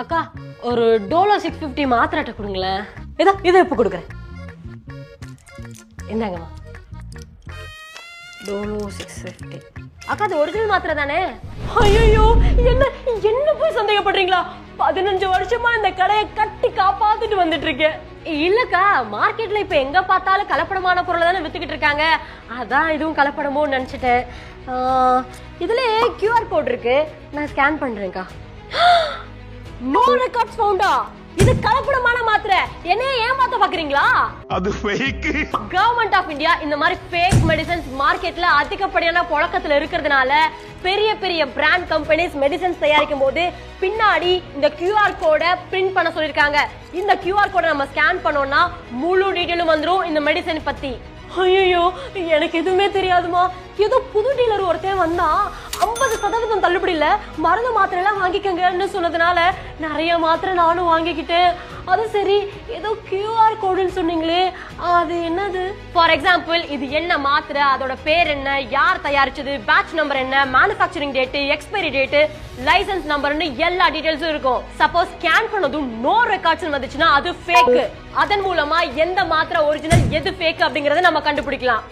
அக்கா ஒரு டோலோ 650 மாத்திரை கொடுங்களேன். இதை இப்ப கொடுக்குறேன். என்னங்கம்மா? டோலோ 650. அக்கா அது ஒரிஜினல் மாத்திரை தானே? ஐயோ என்ன என்ன போய் சந்தேகப்படுறீங்களா? 15 வருஷமா இந்த கடையை கட்டி காப்பாத்திட்டு வந்துட்டு இருக்கேன். இல்லக்கா மார்க்கெட்ல இப்ப எங்க பார்த்தாலும் கலப்படமான பொருளை தானே வித்துக்கிட்டு இருக்காங்க. அதான் இதுவும் கலப்படமோ நினைச்சிட்டேன். இதுல QR கோட் இருக்கு, நான் ஸ்கேன் பண்றேன்க்கா. நோ ரெக்கார்ட்ஸ் ஃபவுண்டா? இது கலப்படமான மாத்திரை, என்ன ஏமாத்த பாக்குறீங்களா? அது ஃபேக். கவர்மெண்ட் ஆஃப் இந்தியா இந்த மாதிரி ஃபேக் மெடிசன்ஸ் மார்க்கெட்ல அதிகப்படியான புழக்கத்துல இருக்கிறதுனால பெரிய பெரிய பிராண்ட் கம்பெனிஸ் மெடிசன்ஸ் தயாரிக்கும் போது பின்னாடி இந்த QR கோட பிரிண்ட் பண்ண சொல்லிருக்காங்க. இந்த QR கோட நம்ம ஸ்கேன் பண்ணோம்னா முழு டீடைலும் வந்துரும் இந்த மெடிசன் பத்தி. ஐயோ எனக்கு எதுவுமே தெரியாதுமா. ஏதோ புது டீலர் ஒருத்தன் வந்தா 50% தள்ளுபடியில மருந்து மாத்திரை எல்லாம் வாங்கிக்கங்கன்னு சொன்னதுனால நிறைய மாத்திரை நானும் வாங்கிக்கிட்டேன். அது சரி, ஏதோ QR கோடுன்னு சொன்னீங்களே, அது என்னது? ஃபார் எக்ஸாம்பிள் இது என்ன மாத்திரை, அதோட பேர் என்ன, யார் தயாரிச்சது, பேட்ச் நம்பர் என்ன, manufacturing date, expiry date, licence நம்பர்னு எல்லா டீடைல்ஸும் இருக்கும். சப்போஸ் ஸ்கேன் பண்ணதும் நோ ரெக்கார்ட்ஸ் வந்துச்சுன்னா அது ஃபேக். அதன் மூலமா எந்த மாத்திரை ஒரிஜினல் எது ஃபேக் அப்படிங்கறத நம்ம கண்டுபிடிக்கலாம்.